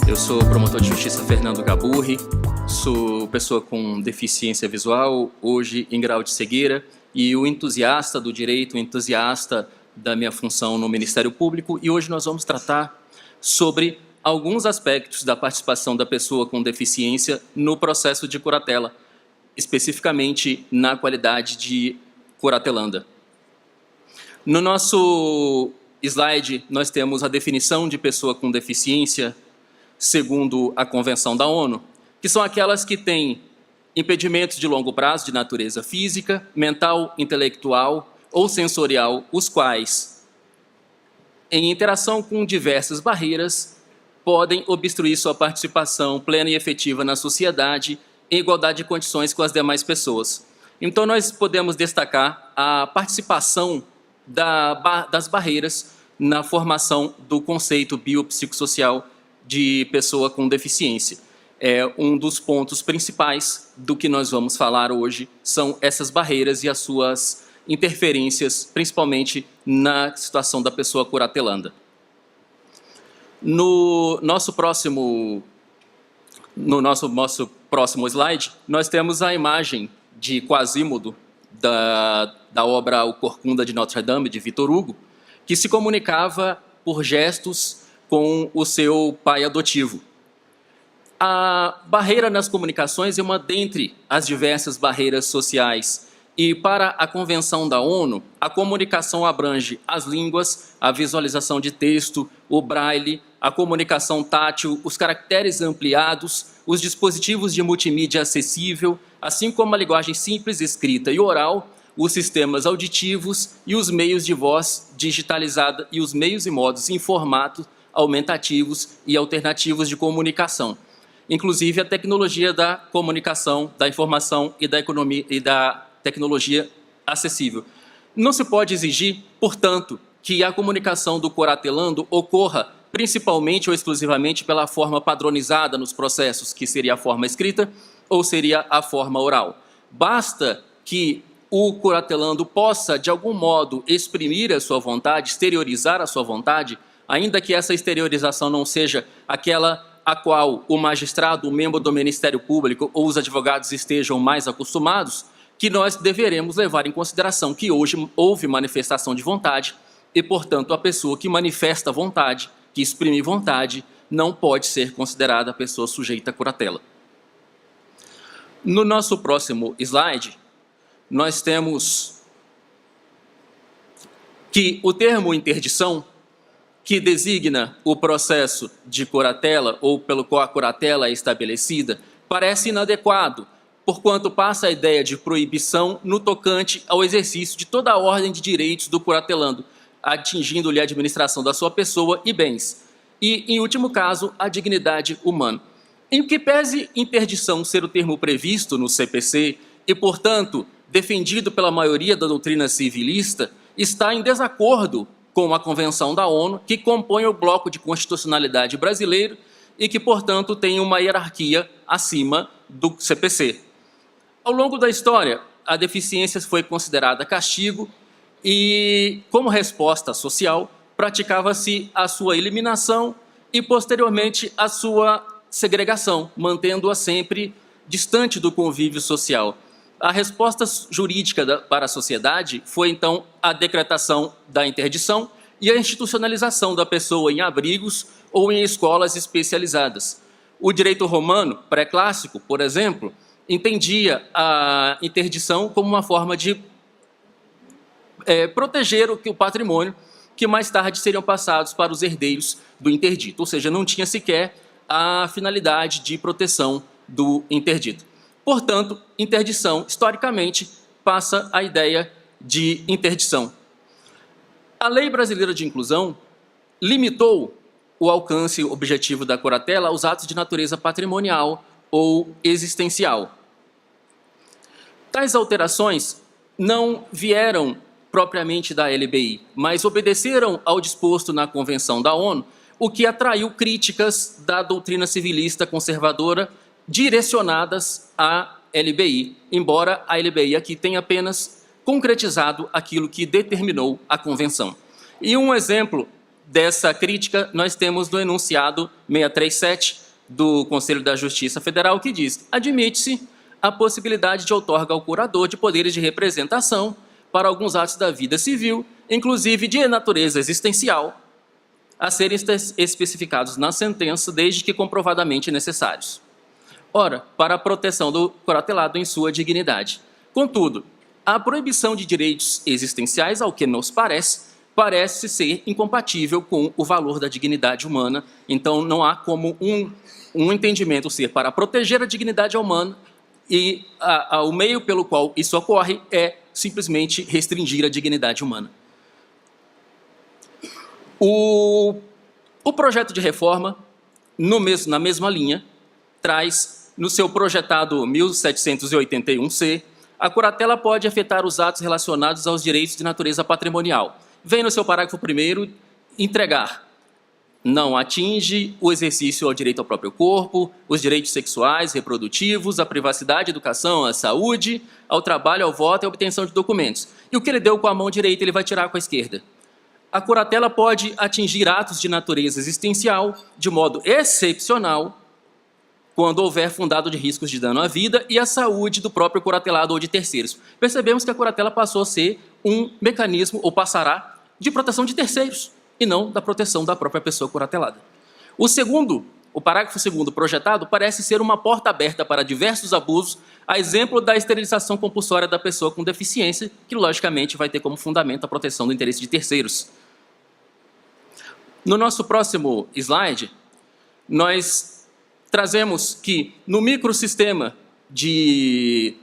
Eu sou o promotor de justiça Fernando Gaburri, sou pessoa com deficiência visual, hoje em grau de cegueira, e o entusiasta do direito, o entusiasta da minha função no Ministério Público, e hoje nós vamos tratar sobre alguns aspectos da participação da pessoa com deficiência no processo de curatela, especificamente na qualidade de curatelanda. No nosso slide, nós temos a definição de pessoa com deficiência segundo a Convenção da ONU, que são aquelas que têm impedimentos de longo prazo de natureza física, mental, intelectual ou sensorial, os quais, em interação com diversas barreiras, podem obstruir sua participação plena e efetiva na sociedade em igualdade de condições com as demais pessoas. Então, nós podemos destacar a participação das barreiras na formação do conceito biopsicossocial de pessoa com deficiência. Um dos pontos principais do que nós vamos falar hoje são essas barreiras e as suas interferências, principalmente na situação da pessoa curatelanda. No nosso próximo slide, nós temos a imagem de Quasímodo, da obra O Corcunda de Notre Dame, de Victor Hugo, que se comunicava por gestos com o seu pai adotivo. A barreira nas comunicações é uma dentre as diversas barreiras sociais, e para a Convenção da ONU, a comunicação abrange as línguas, a visualização de texto, o braille, a comunicação tátil, os caracteres ampliados, os dispositivos de multimídia acessível, assim como a linguagem simples, escrita e oral, os sistemas auditivos e os meios de voz digitalizada e os meios e modos em formato aumentativos e alternativos de comunicação, inclusive a tecnologia da comunicação, da informação e da economia e da tecnologia acessível. Não se pode exigir, portanto, que a comunicação do curatelando ocorra principalmente ou exclusivamente pela forma padronizada nos processos, que seria a forma escrita ou seria a forma oral. Basta que o curatelando possa, de algum modo, exprimir a sua vontade, exteriorizar a sua vontade, ainda que essa exteriorização não seja aquela a qual o magistrado, o membro do Ministério Público ou os advogados estejam mais acostumados, que nós deveremos levar em consideração que hoje houve manifestação de vontade e, portanto, a pessoa que manifesta vontade, que exprime vontade, não pode ser considerada a pessoa sujeita à curatela. No nosso próximo slide, nós temos que o termo interdição, que designa o processo de curatela ou pelo qual a curatela é estabelecida, parece inadequado, porquanto passa a ideia de proibição no tocante ao exercício de toda a ordem de direitos do curatelando, atingindo-lhe a administração da sua pessoa e bens, e, em último caso, a dignidade humana. Em que pese interdição ser o termo previsto no CPC e, portanto, defendido pela maioria da doutrina civilista, está em desacordo com a Convenção da ONU, que compõe o bloco de constitucionalidade brasileiro e que, portanto, tem uma hierarquia acima do CPC. Ao longo da história, a deficiência foi considerada castigo e, como resposta social, praticava-se a sua eliminação e, posteriormente, a sua segregação, mantendo-a sempre distante do convívio social. A resposta jurídica para a sociedade foi, então, a decretação da interdição e a institucionalização da pessoa em abrigos ou em escolas especializadas. O direito romano, pré-clássico, por exemplo, entendia a interdição como uma forma de proteger o patrimônio que mais tarde seriam passados para os herdeiros do interdito, ou seja, não tinha sequer a finalidade de proteção do interdito. Portanto, interdição, historicamente, passa a ideia de interdição. A Lei Brasileira de Inclusão limitou o alcance objetivo da curatela aos atos de natureza patrimonial ou existencial. Tais alterações não vieram propriamente da LBI, mas obedeceram ao disposto na Convenção da ONU, o que atraiu críticas da doutrina civilista conservadora direcionadas à LBI, embora a LBI aqui tenha apenas concretizado aquilo que determinou a Convenção. E um exemplo dessa crítica nós temos no enunciado 637 do Conselho da Justiça Federal, que diz: admite-se a possibilidade de outorga ao curador de poderes de representação para alguns atos da vida civil, inclusive de natureza existencial, a serem especificados na sentença, desde que comprovadamente necessários. Ora, para a proteção do curatelado em sua dignidade. Contudo, a proibição de direitos existenciais, ao que nos parece ser incompatível com o valor da dignidade humana. Então, não há como um entendimento ser para proteger a dignidade humana e o meio pelo qual isso ocorre é simplesmente restringir a dignidade humana. O projeto de reforma, na mesma linha, traz no seu projetado 1781-C, a curatela pode afetar os atos relacionados aos direitos de natureza patrimonial. Vem no seu parágrafo 1º entregar: não atinge o exercício ao direito ao próprio corpo, os direitos sexuais, reprodutivos, a privacidade, a educação, a saúde, ao trabalho, ao voto e à obtenção de documentos. E o que ele deu com a mão direita, ele vai tirar com a esquerda. A curatela pode atingir atos de natureza existencial de modo excepcional, quando houver fundado de riscos de dano à vida e à saúde do próprio curatelado ou de terceiros. Percebemos que a curatela passou a ser um mecanismo, ou passará, de proteção de terceiros, e não da proteção da própria pessoa curatelada. O parágrafo 2º projetado parece ser uma porta aberta para diversos abusos, a exemplo da esterilização compulsória da pessoa com deficiência, que logicamente vai ter como fundamento a proteção do interesse de terceiros. No nosso próximo slide, nós trazemos que no microsistema de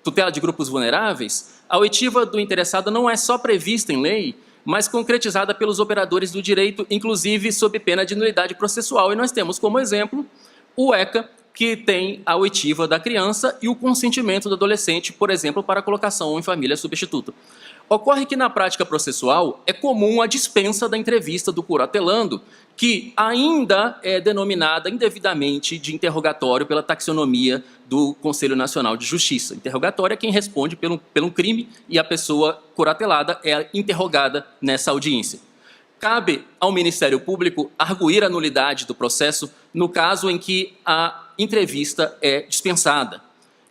tutela de grupos vulneráveis, a oitiva do interessado não é só prevista em lei, mas concretizada pelos operadores do direito, inclusive sob pena de nulidade processual. E nós temos como exemplo o ECA, que tem a oitiva da criança e o consentimento do adolescente, por exemplo, para colocação em família substituta. Ocorre que na prática processual é comum a dispensa da entrevista do curatelando, que ainda é denominada indevidamente de interrogatório pela taxonomia do Conselho Nacional de Justiça. Interrogatório é quem responde pelo crime e a pessoa curatelada é interrogada nessa audiência. Cabe ao Ministério Público arguir a nulidade do processo no caso em que a entrevista é dispensada.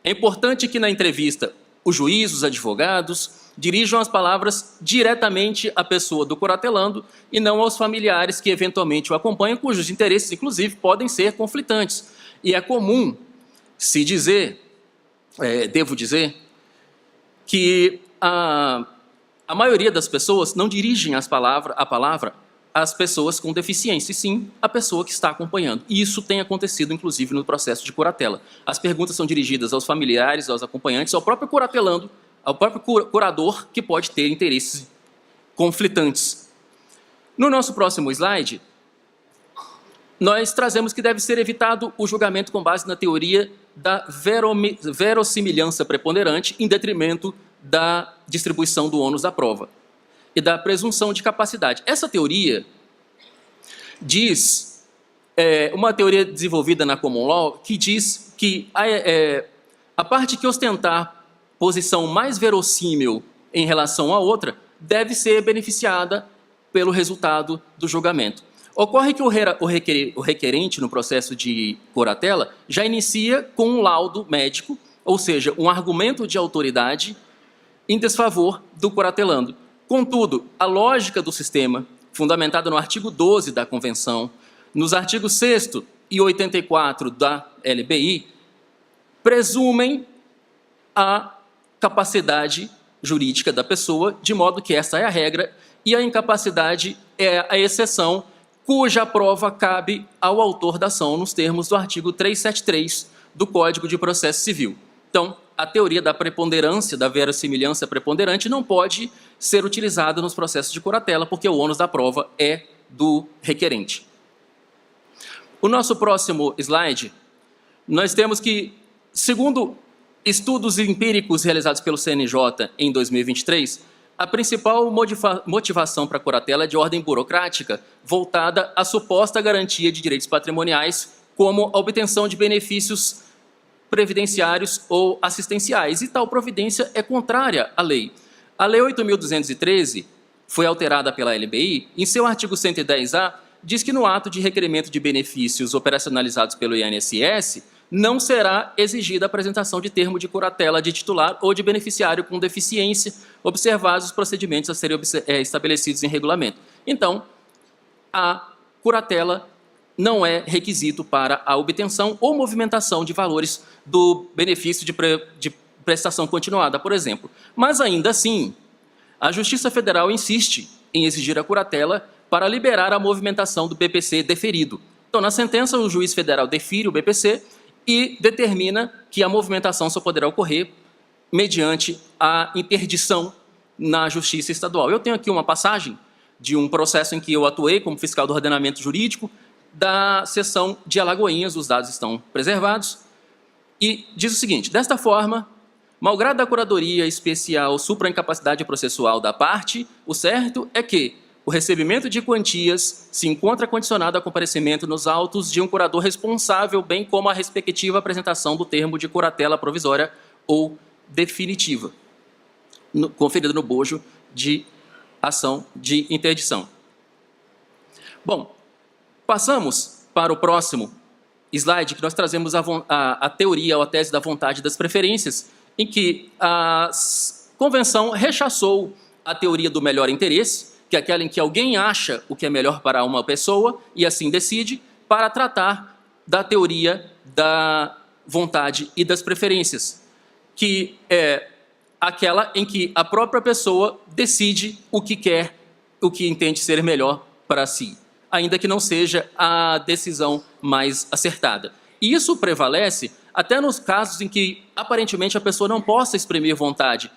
É importante que na entrevista o juiz, os advogados, dirijam as palavras diretamente à pessoa do curatelando e não aos familiares que eventualmente o acompanham, cujos interesses, inclusive, podem ser conflitantes. E é comum se dizer, devo dizer, que a maioria das pessoas não dirigem a palavra às pessoas com deficiência, e sim à pessoa que está acompanhando. E isso tem acontecido, inclusive, no processo de curatela. As perguntas são dirigidas aos familiares, aos acompanhantes, ao próprio curatelando, ao próprio curador, que pode ter interesses conflitantes. No nosso próximo slide, nós trazemos que deve ser evitado o julgamento com base na teoria da verossimilhança preponderante em detrimento da distribuição do ônus da prova e da presunção de capacidade. Essa teoria diz, uma teoria desenvolvida na Common Law, que diz que a parte que ostentar posição mais verossímil em relação à outra deve ser beneficiada pelo resultado do julgamento. Ocorre que o requerente no processo de curatela já inicia com um laudo médico, ou seja, um argumento de autoridade em desfavor do curatelando. Contudo, a lógica do sistema, fundamentada no artigo 12 da Convenção, nos artigos 6º e 84 da LBI, presumem a capacidade jurídica da pessoa, de modo que essa é a regra, e a incapacidade é a exceção, cuja prova cabe ao autor da ação nos termos do artigo 373 do Código de Processo Civil. Então, a teoria da preponderância, da verossimilhança preponderante, não pode ser utilizada nos processos de curatela, porque o ônus da prova é do requerente. O nosso próximo slide, nós temos que, segundo estudos empíricos realizados pelo CNJ em 2023, a principal motivação para a curatela é de ordem burocrática, voltada à suposta garantia de direitos patrimoniais, como a obtenção de benefícios previdenciários ou assistenciais, e tal providência é contrária à lei. A Lei 8.213 foi alterada pela LBI, em seu artigo 110A, diz que no ato de requerimento de benefícios operacionalizados pelo INSS, não será exigida a apresentação de termo de curatela de titular ou de beneficiário com deficiência, observados os procedimentos a serem estabelecidos em regulamento. Então, a curatela não é requisito para a obtenção ou movimentação de valores do benefício de prestação continuada, por exemplo. Mas, ainda assim, a Justiça Federal insiste em exigir a curatela para liberar a movimentação do BPC deferido. Então, na sentença, o juiz federal defere o BPC e determina que a movimentação só poderá ocorrer mediante a interdição na Justiça Estadual. Eu tenho aqui uma passagem de um processo em que eu atuei como fiscal do ordenamento jurídico da seção de Alagoinhas, os dados estão preservados, e diz o seguinte: desta forma, malgrado a curadoria especial supra-incapacidade processual da parte, o certo é que o recebimento de quantias se encontra condicionado a comparecimento nos autos de um curador responsável, bem como a respectiva apresentação do termo de curatela provisória ou definitiva, conferido no bojo de ação de interdição. Bom, passamos para o próximo slide, que nós trazemos a teoria ou a tese da vontade das preferências, em que a Convenção rechaçou a teoria do melhor interesse, que é aquela em que alguém acha o que é melhor para uma pessoa e assim decide, para tratar da teoria da vontade e das preferências, que é aquela em que a própria pessoa decide o que quer, o que entende ser melhor para si, ainda que não seja a decisão mais acertada. E isso prevalece até nos casos em que, aparentemente, a pessoa não possa exprimir vontade,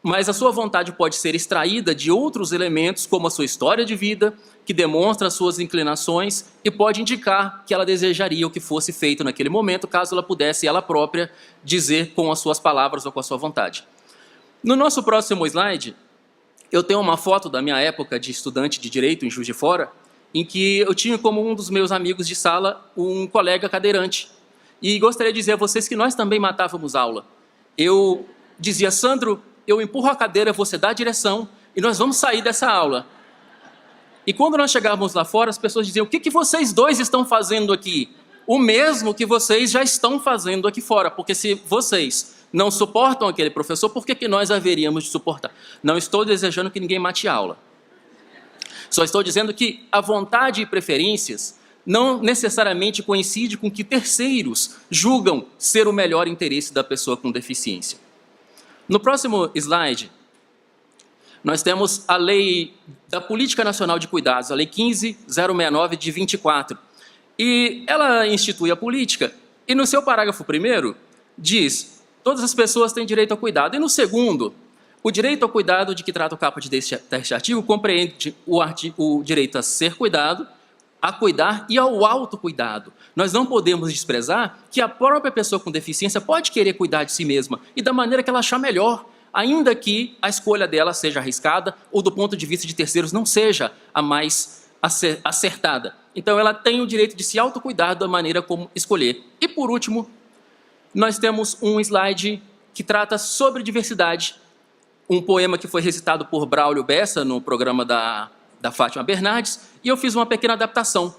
mas a sua vontade pode ser extraída de outros elementos, como a sua história de vida, que demonstra as suas inclinações e pode indicar que ela desejaria o que fosse feito naquele momento, caso ela pudesse, ela própria, dizer com as suas palavras ou com a sua vontade. No nosso próximo slide, eu tenho uma foto da minha época de estudante de Direito em Juiz de Fora, em que eu tinha como um dos meus amigos de sala um colega cadeirante. E gostaria de dizer a vocês que nós também matávamos aula. Eu dizia: Sandro, eu empurro a cadeira, você dá a direção e nós vamos sair dessa aula. E quando nós chegávamos lá fora, as pessoas diziam: o que vocês dois estão fazendo aqui? O mesmo que vocês já estão fazendo aqui fora, porque se vocês não suportam aquele professor, por que nós haveríamos de suportar? Não estou desejando que ninguém mate a aula. Só estou dizendo que a vontade e preferências não necessariamente coincide com que terceiros julgam ser o melhor interesse da pessoa com deficiência. No próximo slide, nós temos a Lei da Política Nacional de Cuidados, a Lei 15.069 de 24. E ela institui a política, e no seu parágrafo 1º diz: todas as pessoas têm direito ao cuidado. E no segundo, o direito ao cuidado de que trata o caput deste artigo compreende o direito a ser cuidado, a cuidar e ao autocuidado. Nós não podemos desprezar que a própria pessoa com deficiência pode querer cuidar de si mesma e da maneira que ela achar melhor, ainda que a escolha dela seja arriscada ou do ponto de vista de terceiros não seja a mais acertada. Então ela tem o direito de se autocuidar da maneira como escolher. E por último, nós temos um slide que trata sobre diversidade, um poema que foi recitado por Braulio Bessa no programa da Fátima Bernardes, e eu fiz uma pequena adaptação.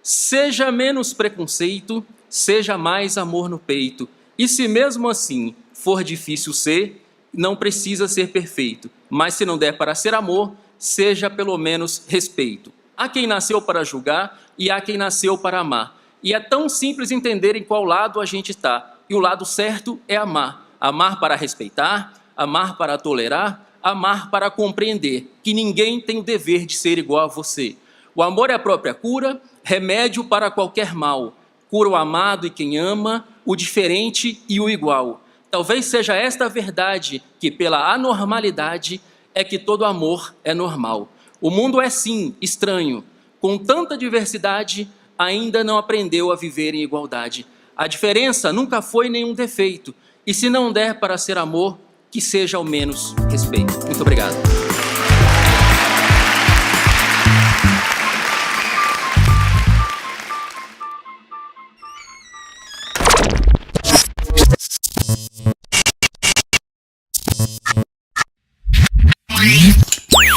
Seja menos preconceito, seja mais amor no peito, e se mesmo assim for difícil ser, não precisa ser perfeito, mas se não der para ser amor, seja pelo menos respeito. Há quem nasceu para julgar e há quem nasceu para amar, e é tão simples entender em qual lado a gente está, e o lado certo é amar. Amar para respeitar, amar para tolerar, amar para compreender que ninguém tem o dever de ser igual a você. O amor é a própria cura, remédio para qualquer mal. Cura o amado e quem ama, o diferente e o igual. Talvez seja esta a verdade, que pela anormalidade é que todo amor é normal. O mundo é sim estranho, com tanta diversidade, ainda não aprendeu a viver em igualdade. A diferença nunca foi nenhum defeito, e se não der para ser amor, que seja ao menos respeito. Muito obrigado.